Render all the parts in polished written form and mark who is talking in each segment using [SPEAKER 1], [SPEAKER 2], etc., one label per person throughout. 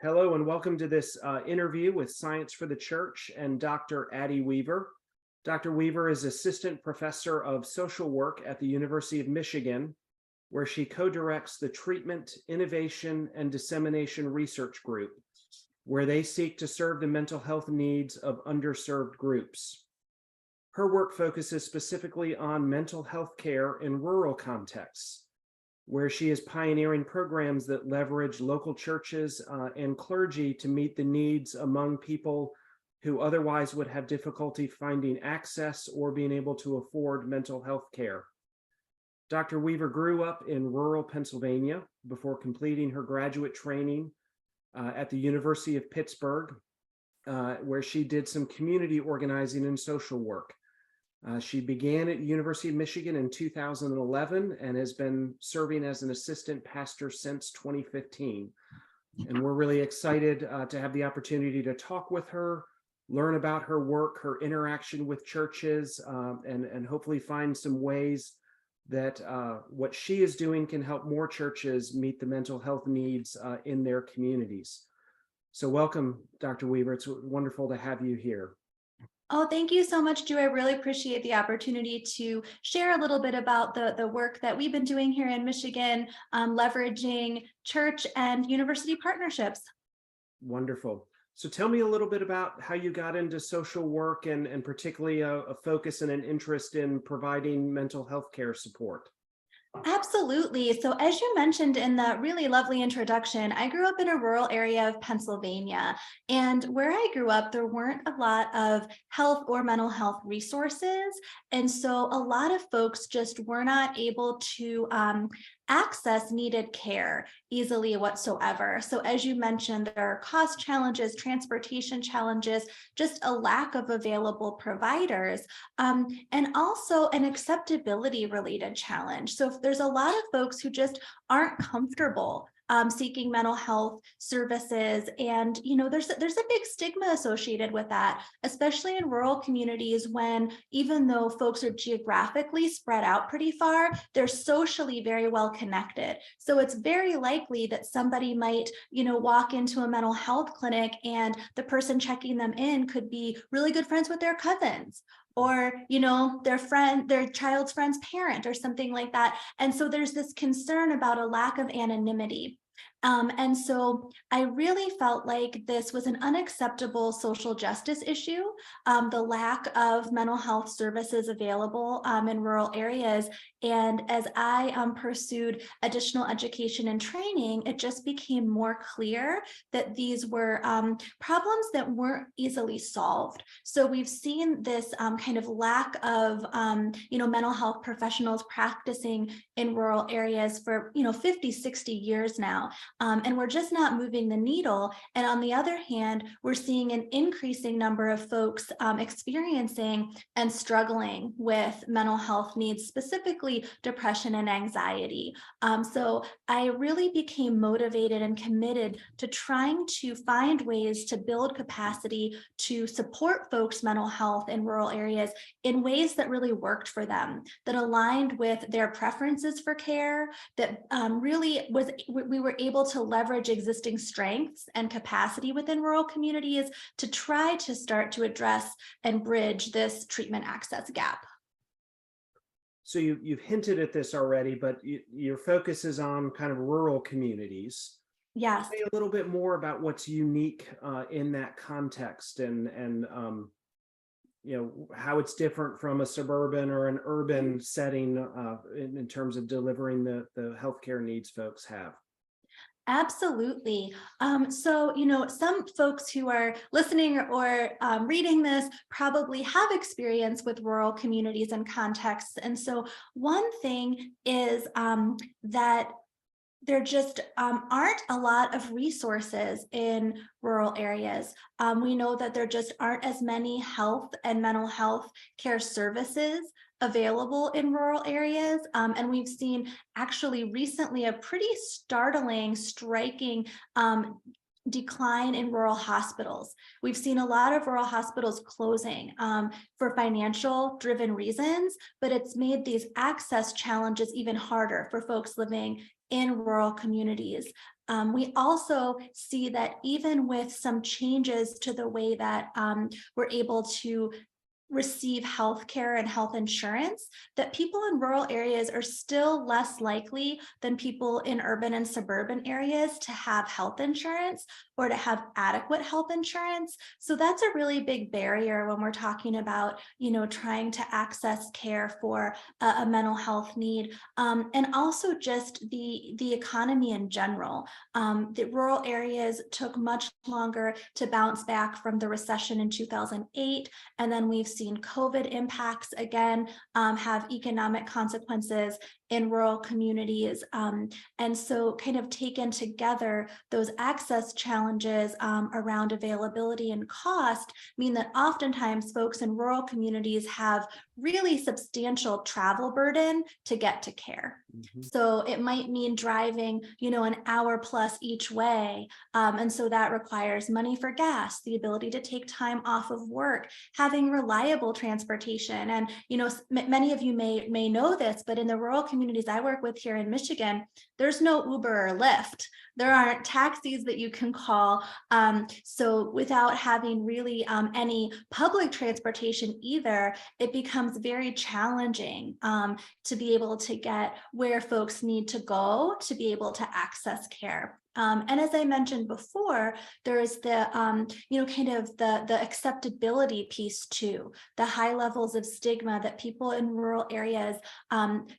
[SPEAKER 1] Hello and welcome to this interview with Science for the Church and Dr. Addie Weaver. Dr. Weaver is Assistant Professor of Social Work at the University of Michigan, where she co-directs the Treatment, Innovation, and Dissemination Research Group, where they seek to serve the mental health needs of underserved groups. Her work focuses specifically on mental health care in rural contexts, where she is pioneering programs that leverage local churches and clergy to meet the needs among people who otherwise would have difficulty finding access or being able to afford mental health care. Dr. Weaver grew up in rural Pennsylvania before completing her graduate training at the University of Pittsburgh, where she did some community organizing and social work. She began at University of Michigan in 2011 and has been serving as an assistant pastor since 2015. And we're really excited to have the opportunity to talk with her, learn about her work, her interaction with churches, and hopefully find some ways that what she is doing can help more churches meet the mental health needs in their communities. So welcome, Dr. Weaver. It's wonderful to have you here.
[SPEAKER 2] Oh, thank you so much, Drew. I really appreciate the opportunity to share a little bit about the work that we've been doing here in Michigan, leveraging church and university partnerships.
[SPEAKER 1] Wonderful. So tell me a little bit about how you got into social work and particularly a focus and an interest in providing mental health care support.
[SPEAKER 2] Absolutely. So as you mentioned in the really lovely introduction, I grew up in a rural area of Pennsylvania. And where I grew up, there weren't a lot of health or mental health resources. And so a lot of folks just were not able to access needed care easily whatsoever. So as you mentioned, there are cost challenges, transportation challenges, just a lack of available providers, and also an acceptability related challenge. So if there's a lot of folks who just aren't comfortable seeking mental health services, and there's a big stigma associated with that, especially in rural communities, when even though folks are geographically spread out pretty far, they're socially very well connected. So it's very likely that somebody might walk into a mental health clinic and the person checking them in could be really good friends with their cousins, or their child's friend's parent, or something like that. And so there's this concern about a lack of anonymity. And so I really felt like this was an unacceptable social justice issue, the lack of mental health services available in rural areas. And as I pursued additional education and training, it just became more clear that these were problems that weren't easily solved. So we've seen this kind of lack of mental health professionals practicing in rural areas for 50, 60 years now. And we're just not moving the needle. And on the other hand, we're seeing an increasing number of folks experiencing and struggling with mental health needs, specifically depression and anxiety. So I really became motivated and committed to trying to find ways to build capacity to support folks' mental health in rural areas in ways that really worked for them, that aligned with their preferences for care, that we were able to leverage existing strengths and capacity within rural communities to try to start to address and bridge this treatment access gap.
[SPEAKER 1] So you've hinted at this already, but your focus is on kind of rural communities.
[SPEAKER 2] Yes.
[SPEAKER 1] Say a little bit more about what's unique in that context, and how it's different from a suburban or an urban setting in terms of delivering the healthcare needs folks have.
[SPEAKER 2] Absolutely. So, some folks who are listening or reading this probably have experience with rural communities and contexts. And so one thing is that there just aren't a lot of resources in rural areas. We know that there just aren't as many health and mental health care services available in rural areas. And we've seen actually recently a pretty startling, striking decline in rural hospitals. We've seen a lot of rural hospitals closing for financial driven reasons, but it's made these access challenges even harder for folks living in rural communities. We also see that even with some changes to the way that we're able to receive health care and health insurance, that people in rural areas are still less likely than people in urban and suburban areas to have health insurance or to have adequate health insurance. So that's a really big barrier when we're talking about, trying to access care for a mental health need. And also just the economy in general. The rural areas took much longer to bounce back from the recession in 2008. And then we've seen COVID impacts again, have economic consequences in rural communities. And so kind of taken together, those access challenges around availability and cost mean that oftentimes folks in rural communities have really substantial travel burden to get to care. Mm-hmm. So it might mean driving, an hour plus each way. And so that requires money for gas, the ability to take time off of work, having reliable transportation. And, many of you may know this, but in the rural communities I work with here in Michigan, there's no Uber or Lyft. There aren't taxis that you can call. So without having really any public transportation either, it becomes very challenging to be able to get where folks need to go to be able to access care. And as I mentioned before, there is the, kind of the acceptability piece too, the high levels of stigma that people in rural areas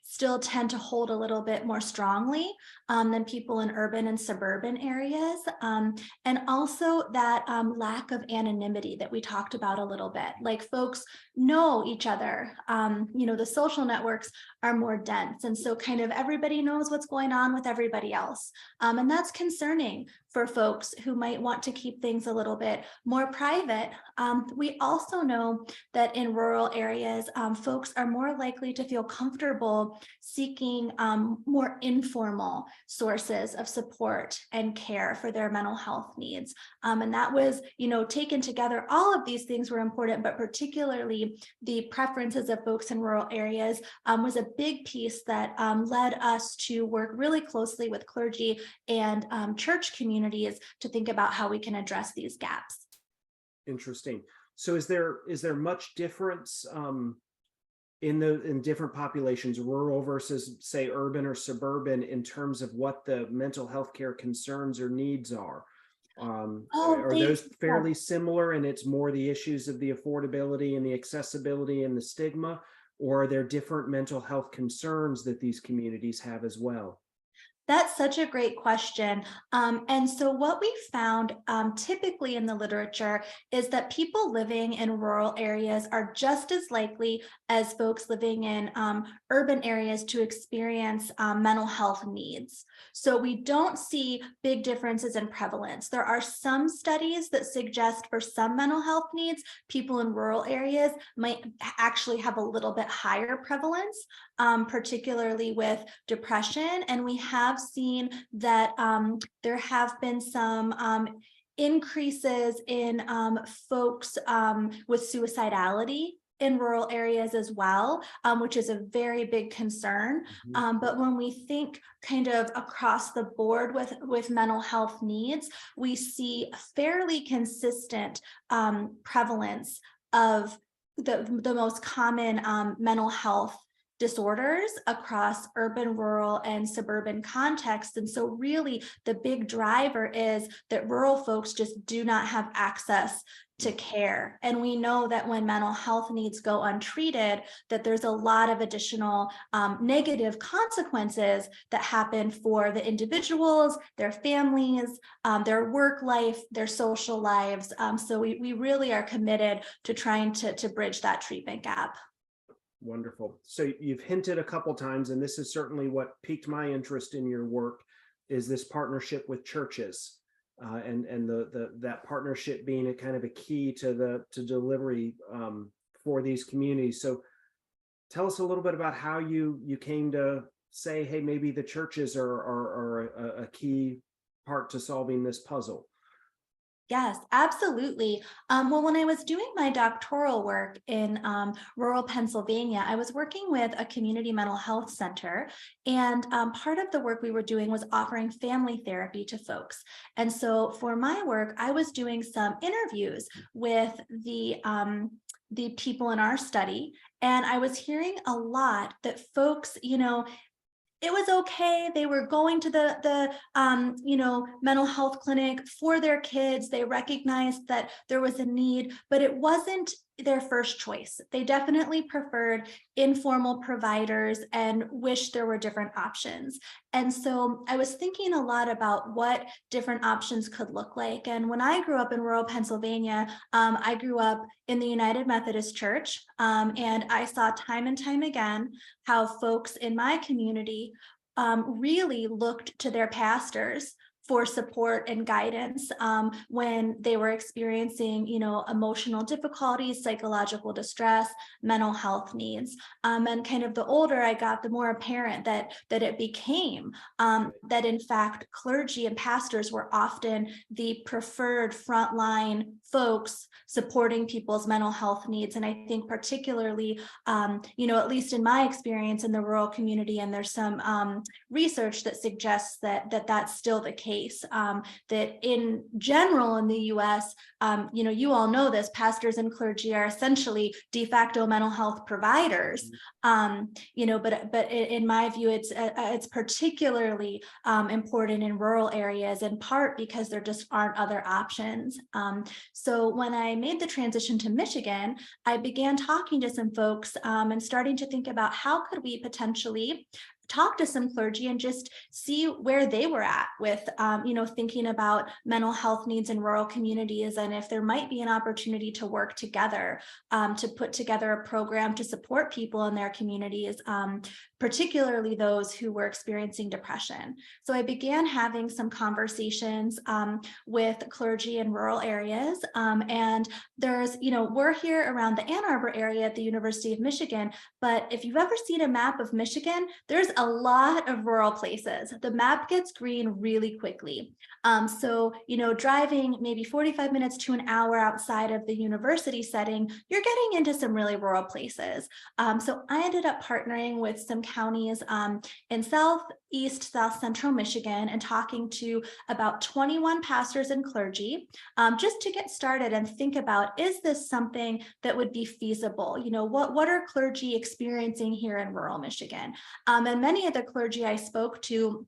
[SPEAKER 2] still tend to hold a little bit more strongly than people in urban and suburban areas. And also that lack of anonymity that we talked about a little bit, like folks know each other, the social networks are more dense. And so kind of everybody knows what's going on with everybody else. And that's concerning for folks who might want to keep things a little bit more private. We also know that in rural areas, folks are more likely to feel comfortable seeking more informal sources of support and care for their mental health needs. And that was, taken together, all of these things were important, but particularly the preferences of folks in rural areas was a big piece that led us to work really closely with clergy and church communities to think about how we can address these gaps.
[SPEAKER 1] Interesting. So is there much difference in different populations, rural versus say urban or suburban, in terms of what the mental health care concerns or needs are? Are those fairly similar, and it's more the issues of the affordability and the accessibility and the stigma, or are there different mental health concerns that these communities have as well?
[SPEAKER 2] That's such a great question. And so what we found typically in the literature is that people living in rural areas are just as likely as folks living in urban areas to experience mental health needs. So we don't see big differences in prevalence. There are some studies that suggest for some mental health needs, people in rural areas might actually have a little bit higher prevalence, particularly with depression. And we have seen that there have been some increases in folks with suicidality in rural areas as well, which is a very big concern. Mm-hmm. But when we think kind of across the board with mental health needs, we see a fairly consistent prevalence of the most common mental health disorders across urban, rural, and suburban contexts. And so really the big driver is that rural folks just do not have access to care. And we know that when mental health needs go untreated, that there's a lot of additional negative consequences that happen for the individuals, their families, their work life, their social lives. So we really are committed to trying to bridge that treatment gap.
[SPEAKER 1] Wonderful. So you've hinted a couple times, and this is certainly what piqued my interest in your work, is this partnership with churches, and that partnership being a kind of a key to delivery for these communities. So tell us a little bit about how you came to say, hey, maybe the churches are a key part to solving this puzzle.
[SPEAKER 2] Yes, absolutely. Well, when I was doing my doctoral work in rural Pennsylvania, I was working with a community mental health center. And part of the work we were doing was offering family therapy to folks. And so for my work, I was doing some interviews with the people in our study. And I was hearing a lot that folks, it was okay. They were going to the mental health clinic for their kids. They recognized that there was a need, but it wasn't their first choice. They definitely preferred informal providers and wished there were different options. And so I was thinking a lot about what different options could look like. And when I grew up in rural Pennsylvania, I grew up in the United Methodist Church, and I saw time and time again how folks in my community really looked to their pastors for support and guidance when they were experiencing, emotional difficulties, psychological distress, mental health needs. And kind of the older I got, the more apparent that it became that in fact clergy and pastors were often the preferred frontline folks supporting people's mental health needs. And I think particularly, at least in my experience in the rural community, and there's some research that suggests that that's still the case. That in general in the US, you all know this, pastors and clergy are essentially de facto mental health providers. But in my view, it's particularly important in rural areas, in part because there just aren't other options. So when I made the transition to Michigan, I began talking to some folks and starting to think about how could we potentially talk to some clergy and just see where they were at with, thinking about mental health needs in rural communities, and if there might be an opportunity to work together to put together a program to support people in their communities, particularly those who were experiencing depression. So I began having some conversations with clergy in rural areas. And there's, we're here around the Ann Arbor area at the University of Michigan, but if you've ever seen a map of Michigan, there's a lot of rural places. The map gets green really quickly. So, driving maybe 45 minutes to an hour outside of the university setting, you're getting into some really rural places. So I ended up partnering with some counties in southeast, south central Michigan and talking to about 21 pastors and clergy just to get started and think about, is this something that would be feasible? What are clergy experiencing here in rural Michigan? And many of the clergy I spoke to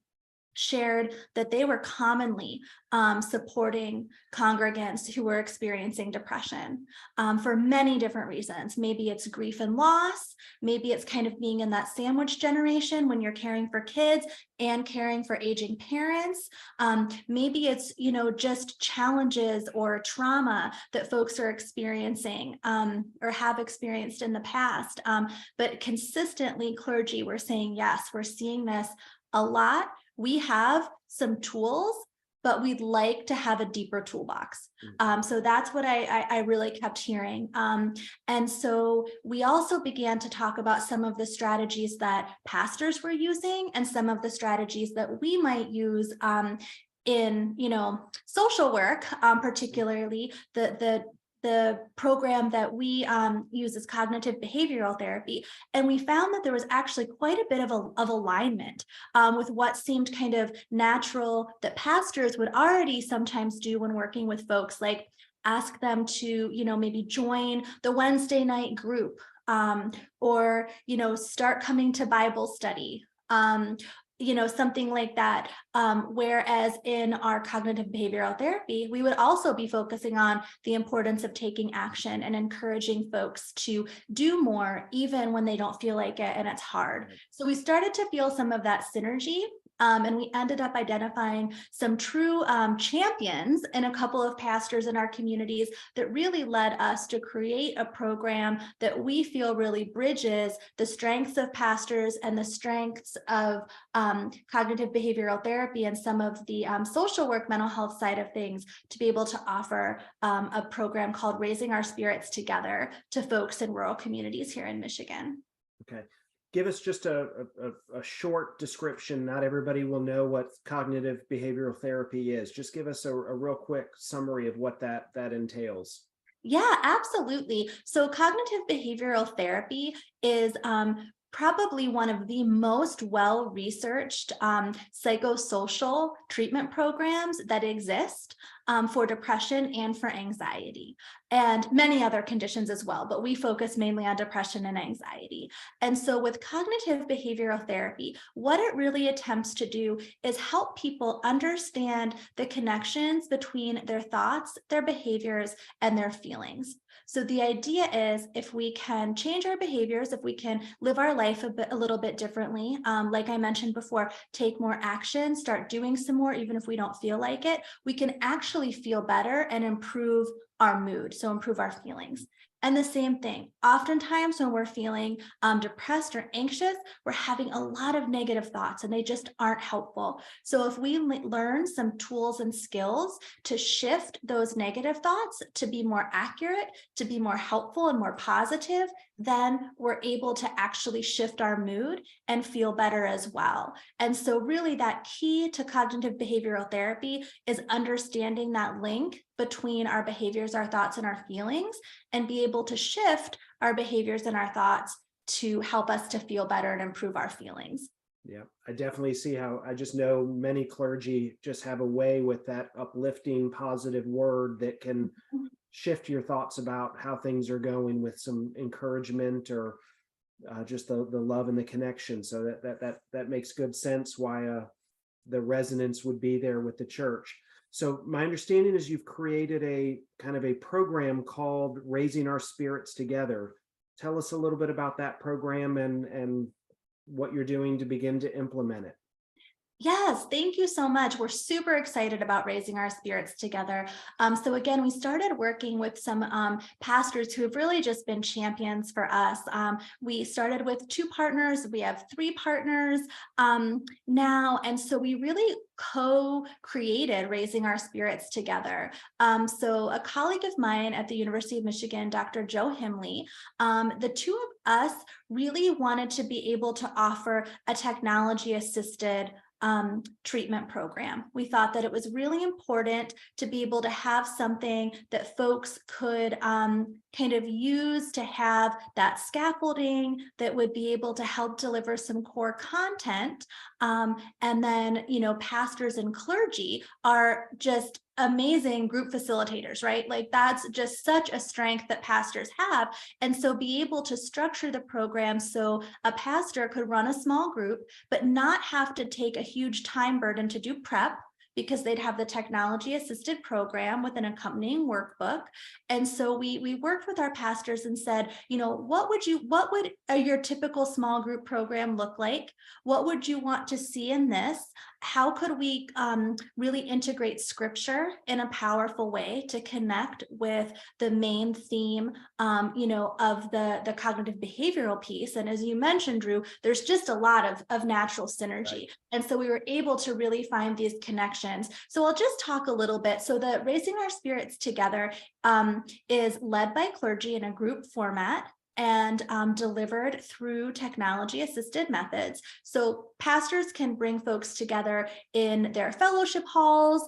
[SPEAKER 2] shared that they were commonly supporting congregants who were experiencing depression for many different reasons. Maybe it's grief and loss. Maybe it's kind of being in that sandwich generation when you're caring for kids and caring for aging parents. Maybe it's, just challenges or trauma that folks are experiencing or have experienced in the past. But consistently, clergy were saying, yes, we're seeing this a lot. We have some tools, but we'd like to have a deeper toolbox. So that's what I really kept hearing. And so we also began to talk about some of the strategies that pastors were using and some of the strategies that we might use in, social work, particularly the program that we use is cognitive behavioral therapy. And we found that there was actually quite a bit of alignment with what seemed kind of natural that pastors would already sometimes do when working with folks, like ask them to, maybe join the Wednesday night group or, start coming to Bible study. Something like that. Whereas in our cognitive behavioral therapy, we would also be focusing on the importance of taking action and encouraging folks to do more, even when they don't feel like it and it's hard. So we started to feel some of that synergy. And we ended up identifying some true champions and a couple of pastors in our communities that really led us to create a program that we feel really bridges the strengths of pastors and the strengths of cognitive behavioral therapy and some of the social work, mental health side of things, to be able to offer a program called Raising Our Spirits Together to folks in rural communities here in Michigan.
[SPEAKER 1] Okay. give us just a short description. Not everybody will know what cognitive behavioral therapy is. Just give us a real quick summary of what that entails.
[SPEAKER 2] Yeah, absolutely. So cognitive behavioral therapy is probably one of the most well-researched psychosocial treatment programs that exist for depression and for anxiety, and many other conditions as well, but we focus mainly on depression and anxiety. And so with cognitive behavioral therapy, what it really attempts to do is help people understand the connections between their thoughts, their behaviors, and their feelings. So the idea is, if we can change our behaviors, if we can live our life a little bit differently, like I mentioned before, take more action, start doing some more, even if we don't feel like it, we can actually feel better and improve our mood, so improve our feelings. And the same thing, oftentimes when we're feeling depressed or anxious, we're having a lot of negative thoughts and they just aren't helpful. So if we learn some tools and skills to shift those negative thoughts to be more accurate, to be more helpful and more positive, then we're able to actually shift our mood and feel better as well. And so really that key to cognitive behavioral therapy is understanding that link between our behaviors, our thoughts, and our feelings, and be able to shift our behaviors and our thoughts to help us to feel better and improve our feelings.
[SPEAKER 1] Yeah, I definitely see how. I just know many clergy just have a way with that uplifting, positive word that can shift your thoughts about how things are going with some encouragement, or just the love and the connection. So that makes good sense why the resonance would be there with the church. So my understanding is you've created a kind of a program called Raising Our Spirits Together. Tell us a little bit about that program and what you're doing to begin to implement it.
[SPEAKER 2] Yes, thank you so much. We're super excited about Raising Our Spirits Together. So again, we started working with some pastors who have really just been champions for us. We started with 2 partners. We have 3 partners now. And so we really co-created Raising Our Spirits Together. So a colleague of mine at the University of Michigan, Dr. Joe Himley, the 2 of us really wanted to be able to offer a technology-assisted treatment program. We thought that it was really important to be able to have something that folks could kind of use to have that scaffolding that would be able to help deliver some core content. And then, pastors and clergy are just amazing group facilitators, right? Like that's just such a strength that pastors have. And so be able to structure the program so a pastor could run a small group, but not have to take a huge time burden to do prep, because they'd have the technology assisted program with an accompanying workbook. And so we worked with our pastors and said, what would your typical small group program look like? What would you want to see in this? How could we really integrate scripture in a powerful way to connect with the main theme, of the cognitive behavioral piece? And as you mentioned, Drew, there's just a lot of natural synergy.
[SPEAKER 1] Right.
[SPEAKER 2] And so we were able to really find these connections. So I'll just talk a little bit. So the Raising Our Spirits Together is led by clergy in a group format and delivered through technology-assisted methods. So pastors can bring folks together in their fellowship halls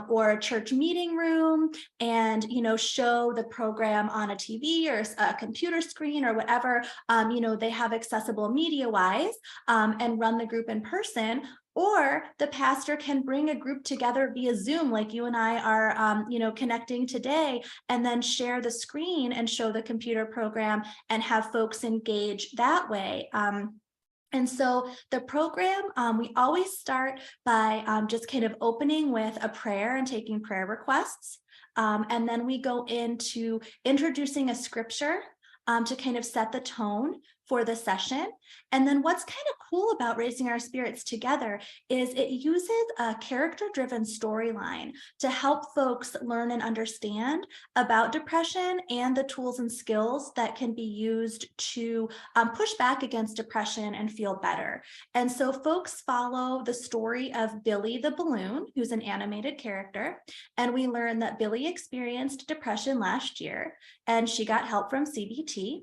[SPEAKER 2] or a church meeting room and, show the program on a TV or a computer screen or whatever, they have accessible media-wise, and run the group in person. Or the pastor can bring a group together via Zoom, like you and I are, connecting today, and then share the screen and show the computer program and have folks engage that way. And so the program, we always start by just kind of opening with a prayer and taking prayer requests. And then we go into introducing a scripture to kind of set the tone for the session. And then what's kind of cool about Raising Our Spirits Together is it uses a character-driven storyline to help folks learn and understand about depression and the tools and skills that can be used to push back against depression and feel better. And so folks follow the story of Billy the Balloon, who's an animated character. And we learn that Billy experienced depression last year and she got help from CBT.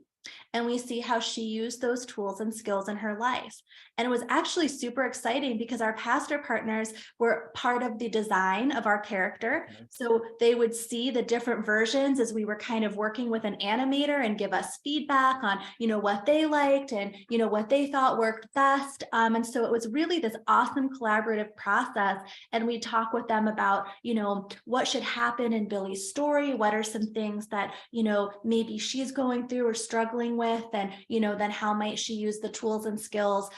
[SPEAKER 2] and we see how she used those tools and skills in her life. And it was actually super exciting because our pastor partners were part of the design of our character. So they would see the different versions as we were kind of working with an animator and give us feedback on, what they liked and, what they thought worked best. And so it was really this awesome collaborative process. And we talk with them about, what should happen in Billy's story? What are some things that, maybe she's going through or struggling with, and then how might she use the tools and skills.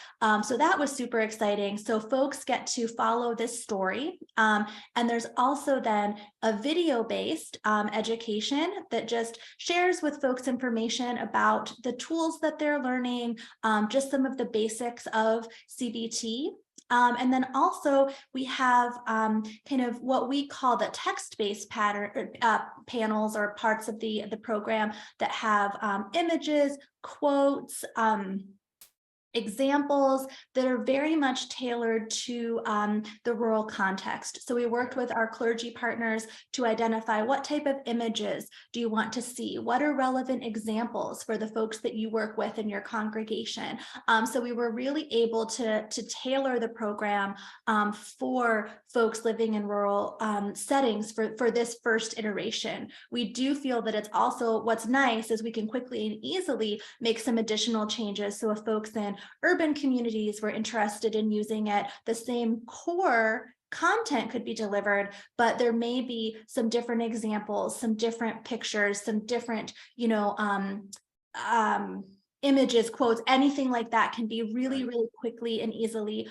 [SPEAKER 2] So that was super exciting. So folks get to follow this story, and there's also then a video-based education that just shares with folks information about the tools that they're learning, just some of the basics of CBT. And then also we have kind of what we call the text-based panels or parts of the program that have images, quotes, examples that are very much tailored to the rural context. So we worked with our clergy partners to identify what type of images do you want to see? What are relevant examples for the folks that you work with in your congregation? So we were really able to tailor the program for folks living in rural settings for this first iteration. We do feel that it's also, what's nice is we can quickly and easily make some additional changes. So if folks in urban communities were interested in using it, the same core content could be delivered, but there may be some different examples, some different pictures, some different, images, quotes, anything like that can be really, really quickly and easily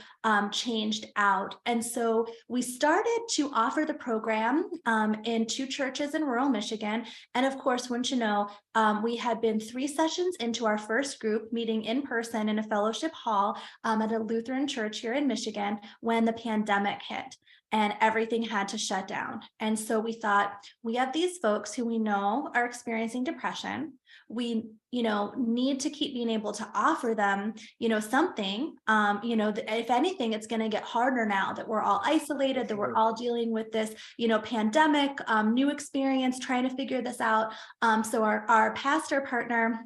[SPEAKER 2] changed out. And so we started to offer the program in 2 churches in rural Michigan. And of course, wouldn't you know, we had been 3 sessions into our first group meeting in person in a fellowship hall at a Lutheran church here in Michigan when the pandemic hit and everything had to shut down. And so we thought, we have these folks who we know are experiencing depression. We, need to keep being able to offer them, something, if anything, it's going to get harder now that we're all isolated, that we're all dealing with this, pandemic, new experience, trying to figure this out. So our pastor partner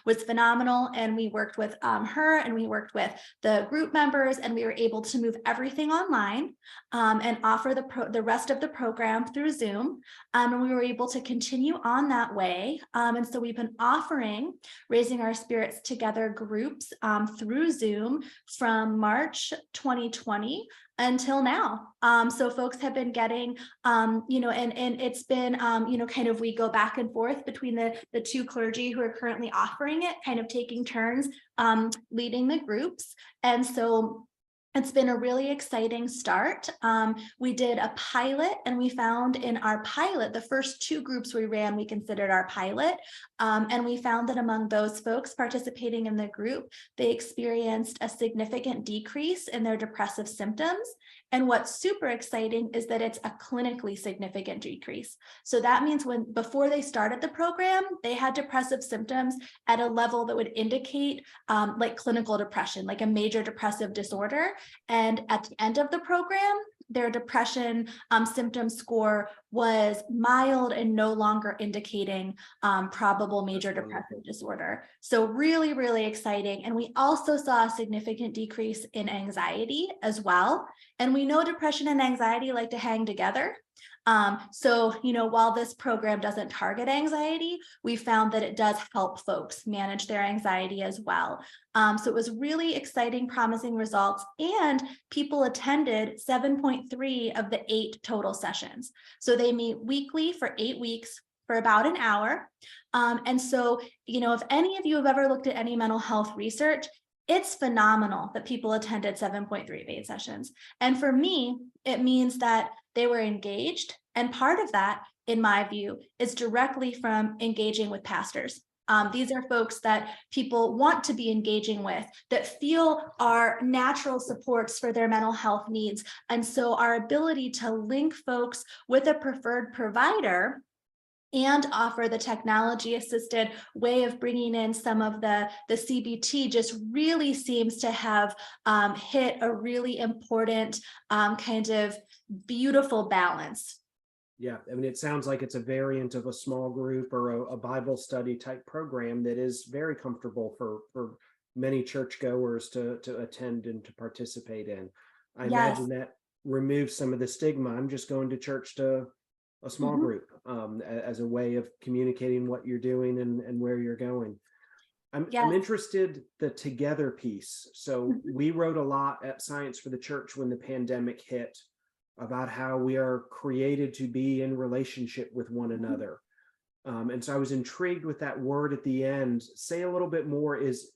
[SPEAKER 2] was phenomenal, and we worked with her, and we worked with the group members, and we were able to move everything online and offer the rest of the program through Zoom. And we were able to continue on that way. And so we've been offering Raising Our Spirits Together groups through Zoom from March 2020 until now. So folks have been getting, and it's been, kind of, we go back and forth between the 2 clergy who are currently offering it, kind of taking turns leading the groups. And so it's been a really exciting start. We did a pilot, and we found in our pilot, the first 2 groups we ran, we considered our pilot. And we found that among those folks participating in the group, they experienced a significant decrease in their depressive symptoms. And what's super exciting is that it's a clinically significant decrease. So that means before they started the program, they had depressive symptoms at a level that would indicate like clinical depression, like a major depressive disorder. And at the end of the program, their depression symptom score was mild and no longer indicating probable major depressive disorder. So really, really exciting. And we also saw a significant decrease in anxiety as well. And we know depression and anxiety like to hang together. So, while this program doesn't target anxiety, we found that it does help folks manage their anxiety as well. So it was really exciting, promising results, and people attended 7.3 of the 8 total sessions. So they meet weekly for 8 weeks for about an hour. And so, if any of you have ever looked at any mental health research, it's phenomenal that people attended 7.3 of 8 sessions. And for me, it means that they were engaged. And part of that, in my view, is directly from engaging with pastors. These are folks that people want to be engaging with, that feel are natural supports for their mental health needs. And so our ability to link folks with a preferred provider and offer the technology assisted way of bringing in some of the CBT just really seems to have hit a really important kind of beautiful balance.
[SPEAKER 1] Yeah, I mean, it sounds like it's a variant of a small group or a Bible study type program that is very comfortable for many churchgoers to attend and to participate in. I
[SPEAKER 2] Yes.
[SPEAKER 1] imagine that removes some of the stigma. I'm just going to church to a small
[SPEAKER 2] Mhm.
[SPEAKER 1] group, as a way of communicating what you're doing and where you're going. I'm
[SPEAKER 2] Yes.
[SPEAKER 1] interested the together piece. So
[SPEAKER 2] Mhm.
[SPEAKER 1] we wrote a lot at Science for the Church when the pandemic hit about how we are created to be in relationship with one
[SPEAKER 2] Mhm.
[SPEAKER 1] another. And so I was intrigued with that word at the end. Say a little bit more. Is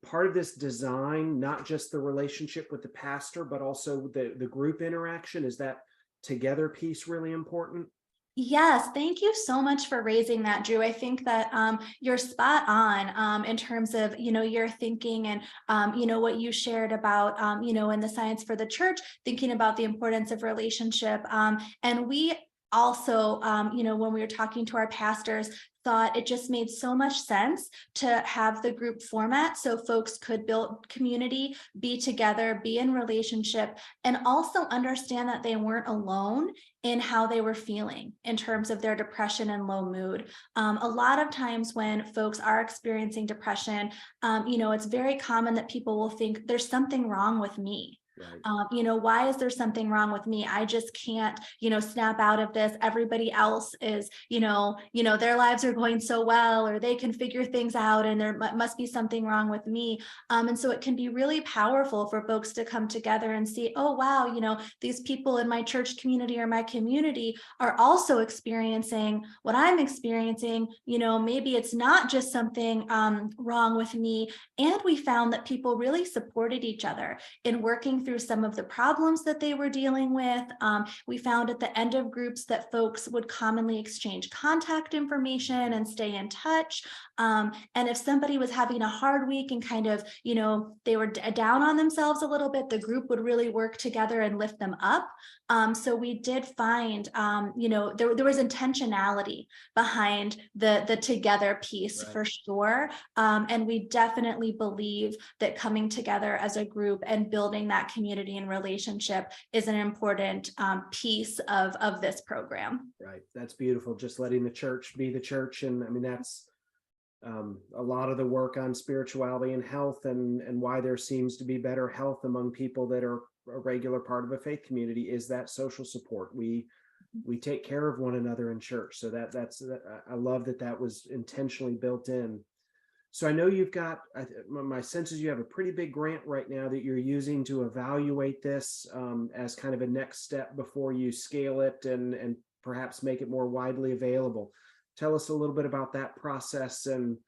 [SPEAKER 1] part of this design not just the relationship with the pastor, but also the group interaction? Is that together piece really important?
[SPEAKER 2] Yes, thank you so much for raising that, Drew. I think that you're spot on in terms of your thinking and what you shared about in the Science for the Church, thinking about the importance of relationship. And we also, when we were talking to our pastors, thought it just made so much sense to have the group format so folks could build community, be together, be in relationship, and also understand that they weren't alone in how they were feeling in terms of their depression and low mood. A lot of times when folks are experiencing depression, it's very common that people will think there's something wrong with me.
[SPEAKER 1] Right.
[SPEAKER 2] Why is there something wrong with me? I just can't, snap out of this. Everybody else is, their lives are going so well, or they can figure things out, and there must be something wrong with me. And so it can be really powerful for folks to come together and see, oh, wow, these people in my church community or my community are also experiencing what I'm experiencing. Maybe it's not just something wrong with me. And we found that people really supported each other in working through some of the problems that they were dealing with. We found at the end of groups that folks would commonly exchange contact information and stay in touch. And if somebody was having a hard week and kind of, they were down on themselves a little bit, the group would really work together and lift them up. So we did find, there was intentionality behind the together piece
[SPEAKER 1] Right.
[SPEAKER 2] for sure. And we definitely believe that coming together as a group and building that community and relationship is an important piece of this program.
[SPEAKER 1] Right. That's beautiful. Just letting the church be the church. And I mean, that's a lot of the work on spirituality and health, and why there seems to be better health among people that are a regular part of a faith community is that social support. We take care of one another in church. So I love that was intentionally built in. So I know you've got, my sense is you have a pretty big grant right now that you're using to evaluate this, as kind of a next step before you scale it and perhaps make it more widely available. Tell us a little bit about that process. And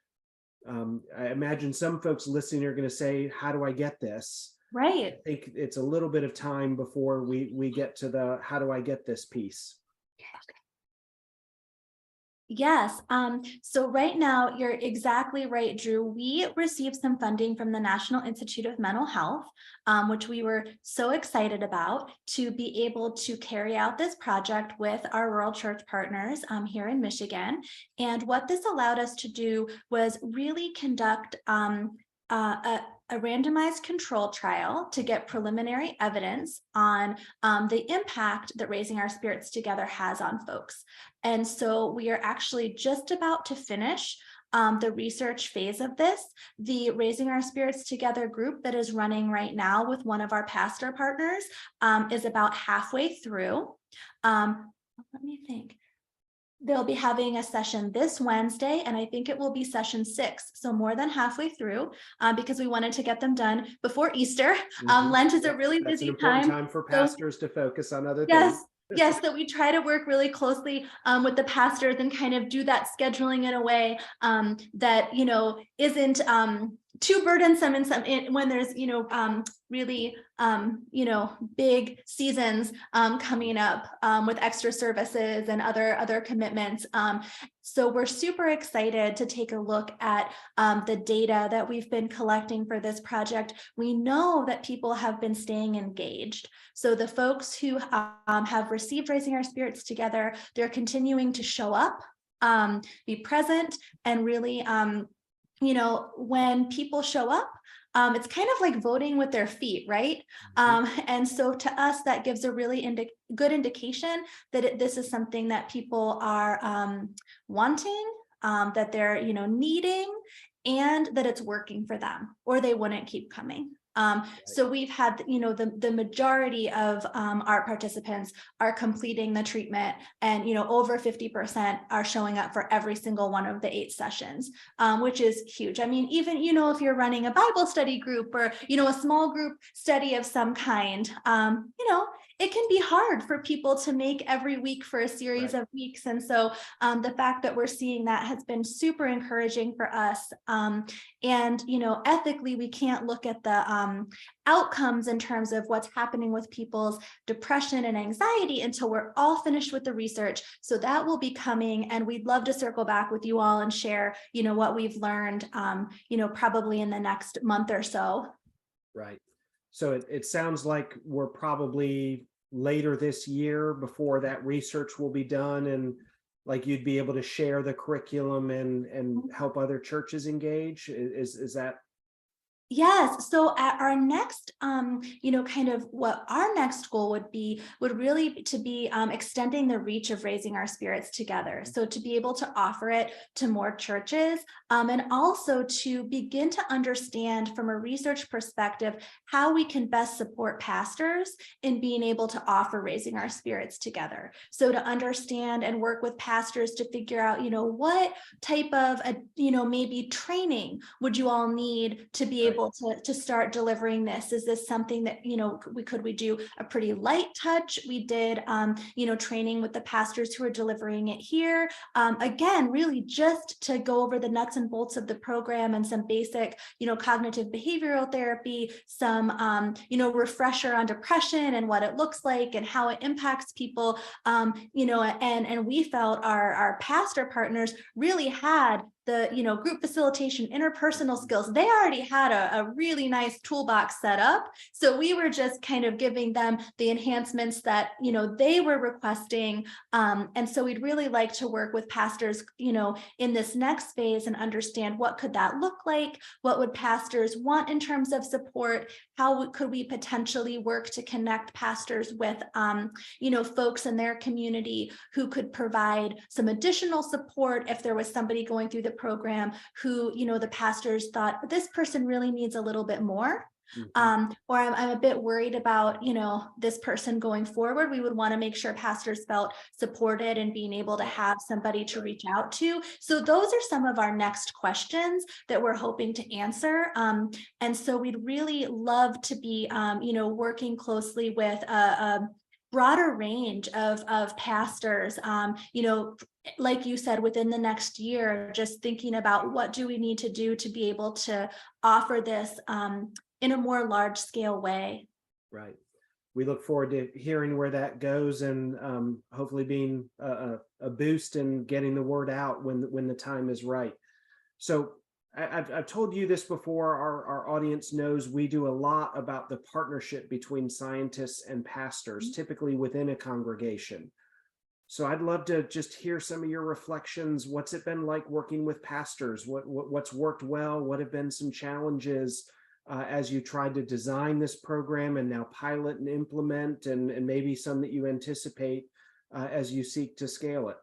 [SPEAKER 1] I imagine some folks listening are going to say, how do I get this? I
[SPEAKER 2] Right.
[SPEAKER 1] think it's a little bit of time before we get to the how do I get this piece.
[SPEAKER 2] Yes. So right now, you're exactly right, Drew. We received some funding from the National Institute of Mental Health, which we were so excited about to be able to carry out this project with our rural church partners here in Michigan. And what this allowed us to do was really conduct a randomized control trial to get preliminary evidence on the impact that raising our spirits together has on folks. And so we are actually just about to finish the research phase of this. The Raising Our Spirits Together group that is running right now with one of our pastor partners is about halfway through. Let me think. They'll be having a session this Wednesday, and I think it will be session 6. So more than halfway through, because we wanted to get them done before Easter.
[SPEAKER 1] Mhm.
[SPEAKER 2] Lent is a
[SPEAKER 1] Yep.
[SPEAKER 2] really
[SPEAKER 1] That's an
[SPEAKER 2] busy
[SPEAKER 1] important
[SPEAKER 2] time.
[SPEAKER 1] time for
[SPEAKER 2] So
[SPEAKER 1] pastors to focus on other things.
[SPEAKER 2] yes, yes, that we try to work really closely with the pastors and kind of do that scheduling in a way that isn't too burdensome in when there's really big seasons coming up with extra services and other commitments. So we're super excited to take a look at the data that we've been collecting for this project. We know that people have been staying engaged. So the folks who have received Raising Our Spirits Together, they're continuing to show up, be present, and really, when people show up, it's kind of like voting with their feet, right? And so to us, that gives a really good indication that this is something that people are wanting, that they're, needing, and that it's working for them, or they wouldn't keep coming. So we've had, the majority of our participants are completing the treatment, and, over 50% are showing up for every single one of the 8 sessions, which is huge. I mean, even, if you're running a Bible study group, or, a small group study of some kind, it can be hard for people to make every week for a series of weeks. And so the fact that we're seeing that has been super encouraging for us. And, ethically, we can't look at the outcomes in terms of what's happening with people's depression and anxiety until we're all finished with the research. So that will be coming, and we'd love to circle back with you all and share, what we've learned, probably in the next month or so.
[SPEAKER 1] Right. So it sounds like we're probably later this year before that research will be done, and like you'd be able to share the curriculum and help other churches engage. Is that?
[SPEAKER 2] Yes. So at our next, kind of what our next goal would really to be extending the reach of Raising Our Spirits Together. So to be able to offer it to more churches, and also to begin to understand from a research perspective how we can best support pastors in being able to offer Raising Our Spirits Together. So to understand and work with pastors to figure out, what type of, maybe training would you all need to be able to start delivering this? Is this something that, could we do a pretty light touch? We did, training with the pastors who are delivering it here. Again, really just to go over the nuts and bolts of the program and some basic, cognitive behavioral therapy, some, refresher on depression and what it looks like and how it impacts people. And we felt our pastor partners really had the group facilitation, interpersonal skills. They already had a really nice toolbox set up, so we were just kind of giving them the enhancements that they were requesting. And so we'd really like to work with pastors in this next phase and understand what could that look like, what would pastors want in terms of support, how could we potentially work to connect pastors with folks in their community who could provide some additional support if there was somebody going through the program who the pastors thought this person really needs a little bit more. Or I'm a bit worried about this person going forward. We would want to make sure pastors felt supported and being able to have somebody to reach out to. So those are some of our next questions that we're hoping to answer. And so we'd really love to be working closely with a broader range of pastors, like you said, within the next year, just thinking about what do we need to do to be able to offer this in a more large scale way.
[SPEAKER 1] Right. We look forward to hearing where that goes, and hopefully being a boost in getting the word out when the time is right. So I've told you this before. Our audience knows we do a lot about the partnership between scientists and pastors, typically within a congregation. So I'd love to just hear some of your reflections. What's it been like working with pastors? What's worked well? What have been some challenges as you tried to design this program and now pilot and implement, and maybe some that you anticipate as you seek to scale it?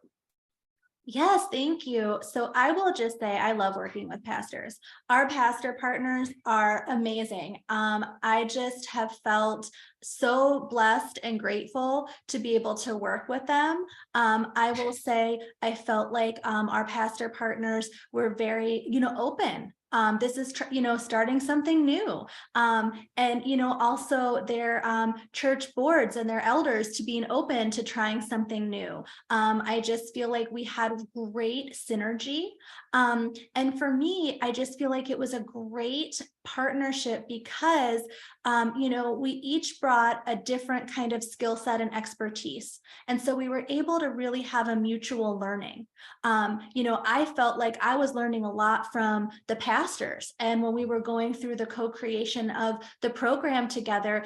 [SPEAKER 2] Yes, thank you. So I will just say I love working with pastors. Our pastor partners are amazing. I just have felt so blessed and grateful to be able to work with them. I will say I felt like our pastor partners were very, open. This is, starting something new. And, also their church boards and their elders to being open to trying something new. I just feel like we had great synergy. And for me, I just feel like it was a great partnership because we each brought a different kind of skill set and expertise. And so we were able to really have a mutual learning. I felt like I was learning a lot from the pastors. And when we were going through the co-creation of the program together,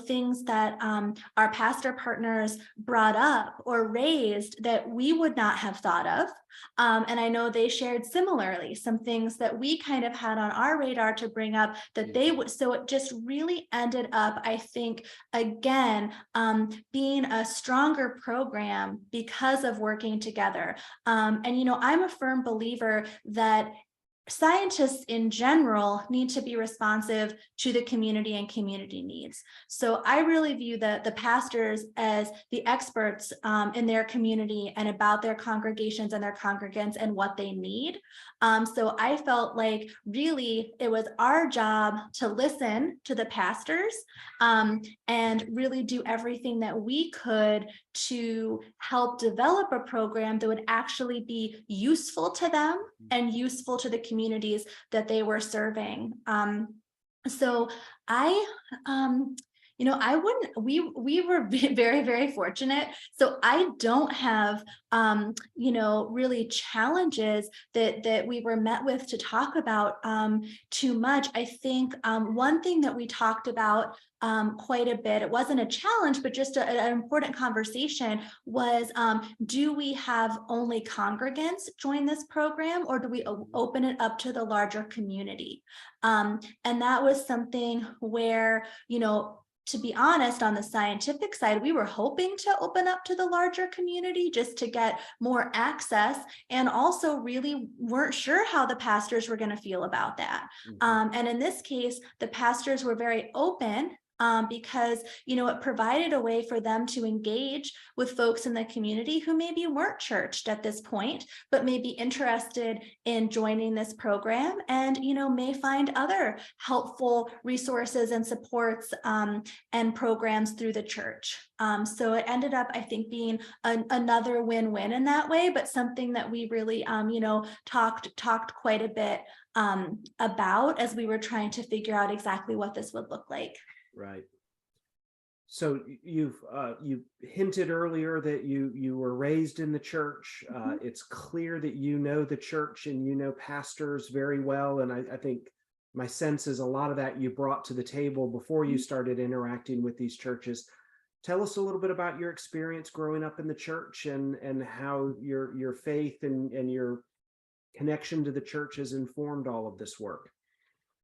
[SPEAKER 2] things that our pastor partners brought up or raised that we would not have thought of. And I know they shared similarly some things that we kind of had on our radar to bring up that they would. So it just really ended up, I think, again, being a stronger program because of working together. I'm a firm believer that scientists in general need to be responsive to the community and community needs. So I really view the pastors as the experts in their community and about their congregations and their congregants and what they need. So I felt like really it was our job to listen to the pastors and really do everything that we could to help develop a program that would actually be useful to them and useful to the communities that they were serving. So I, I wouldn't, we were very, very fortunate. So I don't have, really challenges that we were met with to talk about too much. I think one thing that we talked about quite a bit, it wasn't a challenge, but just an important conversation was, do we have only congregants join this program or do we open it up to the larger community? And that was something where, to be honest, on the scientific side, we were hoping to open up to the larger community just to get more access, and also really weren't sure how the pastors were going to feel about that. And in this case, the pastors were very open because, it provided a way for them to engage with folks in the community who maybe weren't churched at this point, but may be interested in joining this program and, may find other helpful resources and supports and programs through the church. So it ended up, I think, being another win-win in that way, but something that we really, talked quite a bit about as we were trying to figure out exactly what this would look like.
[SPEAKER 1] Right. So you hinted earlier that you were raised in the church. It's clear that you know the church and you know pastors very well. And I think my sense is a lot of that you brought to the table before you started interacting with these churches. Tell us a little bit about your experience growing up in the church and how your faith and your connection to the church has informed all of this work.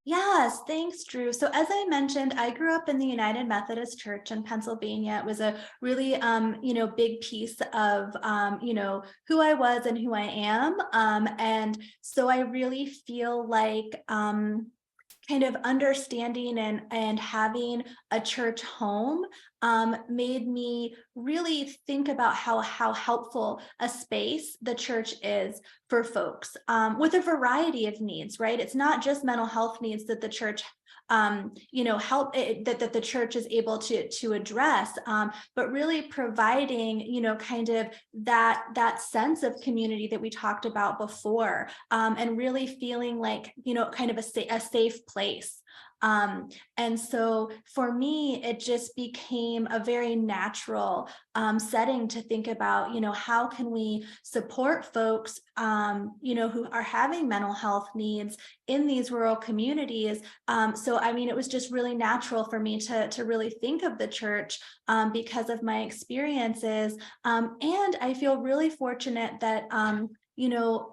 [SPEAKER 2] Yes, thanks, Drew. So as I mentioned, I grew up in the United Methodist Church in Pennsylvania. It was a really, big piece of, who I was and who I am. And so I really feel like kind of understanding and having a church home made me really think about how helpful a space the church is for folks with a variety of needs, right? It's not just mental health needs that the church help that the church is able to address, but really providing, kind of that sense of community that we talked about before, and really feeling like, kind of a safe place. And so for me, it just became a very natural setting to think about, how can we support folks, who are having mental health needs in these rural communities. So, it was just really natural for me to really think of the church because of my experiences. And I feel really fortunate that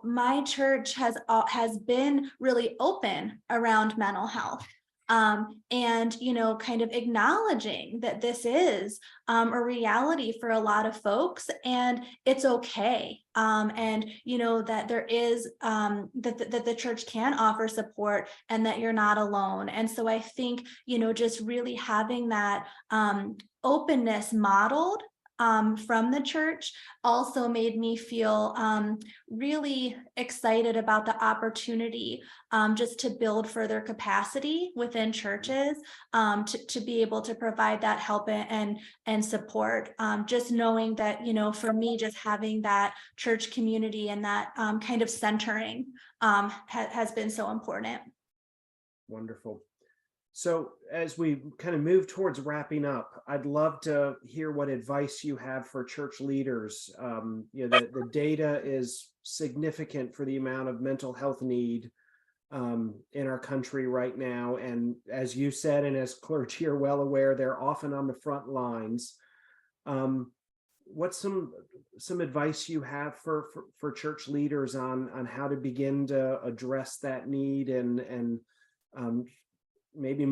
[SPEAKER 2] my church has been really open around mental health. And, kind of acknowledging that this is a reality for a lot of folks and it's okay. And, that there is, that the church can offer support and that you're not alone. And so I think, just really having that openness modeled from the church also made me feel really excited about the opportunity just to build further capacity within churches to be able to provide that help and support. Just knowing that, for me, just having that church community and that kind of centering has been so important.
[SPEAKER 1] Wonderful. So as we kind of move towards wrapping up, I'd love to hear what advice you have for church leaders. The data is significant for the amount of mental health need in our country right now. And as you said, and as clergy are well aware, they're often on the front lines. Um, what's some advice you have for church leaders on how to begin to address that need and um, maybe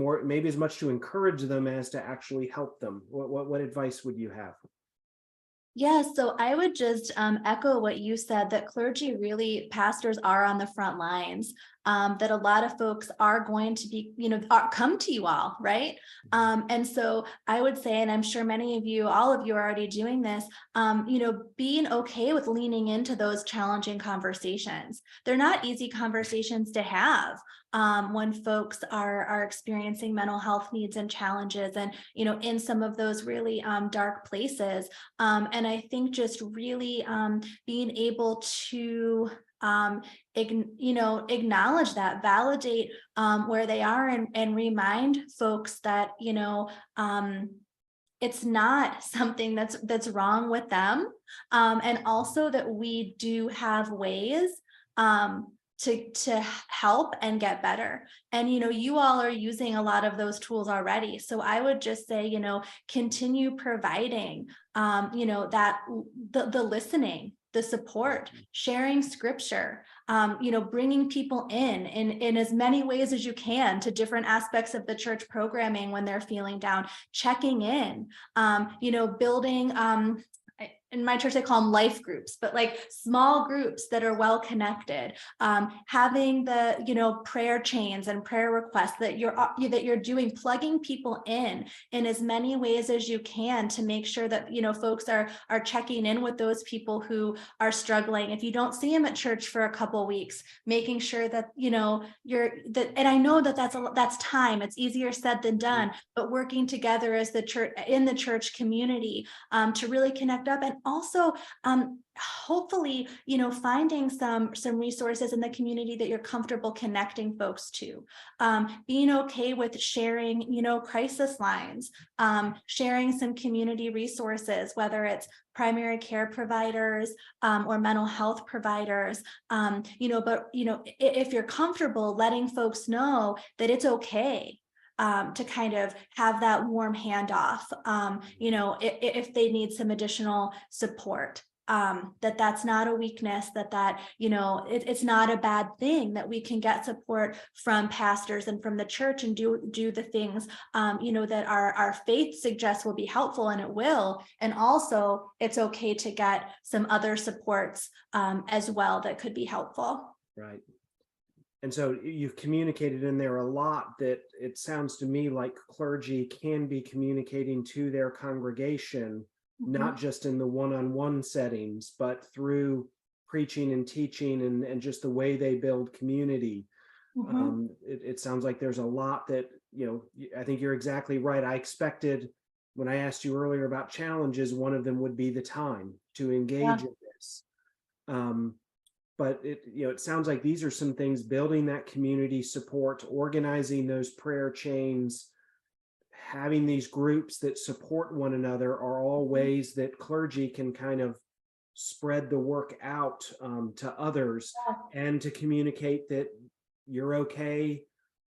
[SPEAKER 1] as much to encourage them as to actually help them? What advice would you have?
[SPEAKER 2] Yeah, so I would just echo what you said, that clergy really, pastors are on the front lines, that a lot of folks are going to be, come to you all, right? And so I would say, and I'm sure many of you, all of you are already doing this, being okay with leaning into those challenging conversations. They're not easy conversations to have when folks are experiencing mental health needs and challenges, and, in some of those really dark places. And I think just really being able to acknowledge that, validate where they are, and remind folks that it's not something that's wrong with them, and also that we do have ways to help and get better. And you all are using a lot of those tools already, so I would just say, continue providing that the listening, the support, sharing scripture, bringing people in as many ways as you can to different aspects of the church programming when they're feeling down, checking in, building in my church, they call them life groups, but like small groups that are well connected, having the, prayer chains and prayer requests that you're doing, plugging people in as many ways as you can to make sure that, folks are checking in with those people who are struggling. If you don't see them at church for a couple weeks, making sure that, you're that, and I know that that's time, it's easier said than done, but working together as the church, in the church community, to really connect up. And also hopefully finding some resources in the community that you're comfortable connecting folks to, being okay with sharing crisis lines, sharing some community resources, whether it's primary care providers or mental health providers, if you're comfortable letting folks know that it's okay to kind of have that warm handoff, if they need some additional support, that's not a weakness, it's not a bad thing, that we can get support from pastors and from the church and do the things, that our faith suggests will be helpful, and it will. And also it's okay to get some other supports as well that could be helpful.
[SPEAKER 1] Right. And so you've communicated in there a lot that it sounds to me like clergy can be communicating to their congregation, not just in the one-on-one settings, but through preaching and teaching and just the way they build community. It sounds like there's a lot that, I think you're exactly right. I expected, when I asked you earlier about challenges, one of them would be the time to engage in this. But it sounds like these are some things: building that community support, organizing those prayer chains, having these groups that support one another, are all ways that clergy can kind of spread the work out to others, and to communicate that you're okay,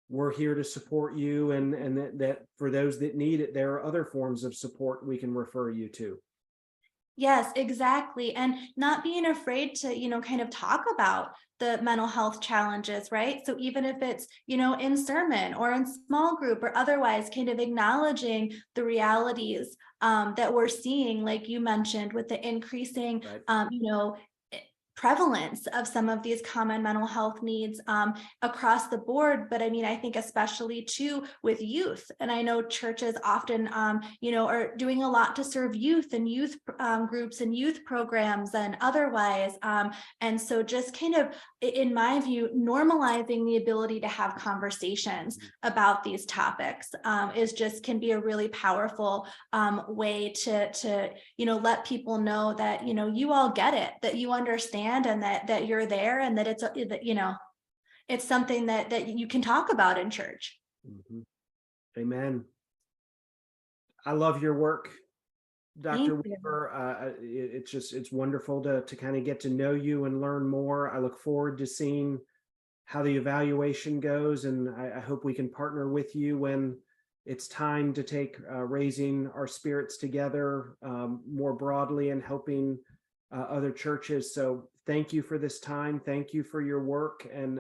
[SPEAKER 1] we're here to support you, and that for those that need it, there are other forms of support we can refer you to.
[SPEAKER 2] Yes, exactly. And not being afraid to, kind of talk about the mental health challenges, right? So even if it's, in sermon or in small group or otherwise, kind of acknowledging the realities that we're seeing, like you mentioned, with the increasing, prevalence of some of these common mental health needs across the board. But I mean, I think especially too with youth, and I know churches often, are doing a lot to serve youth and youth groups and youth programs and otherwise. And so just kind of, in my view, normalizing the ability to have conversations about these topics can be a really powerful way to let people know that, you all get it, that you understand, and that you're there, and that it's something that you can talk about in church.
[SPEAKER 1] Amen. I love your work, Dr.
[SPEAKER 2] Thank you.
[SPEAKER 1] Weaver. It's wonderful to kind of get to know you and learn more. I look forward to seeing how the evaluation goes, and I hope we can partner with you when it's time to take raising our spirits together more broadly and helping other churches. So thank you for this time. Thank you for your work, and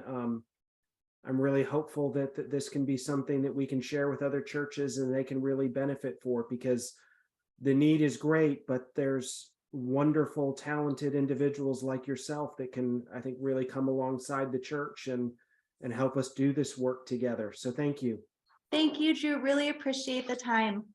[SPEAKER 1] I'm really hopeful that this can be something that we can share with other churches and they can really benefit for, because the need is great, but there's wonderful, talented individuals like yourself that can, I think, really come alongside the church and help us do this work together. So thank you.
[SPEAKER 2] Thank you, Drew. Really appreciate the time.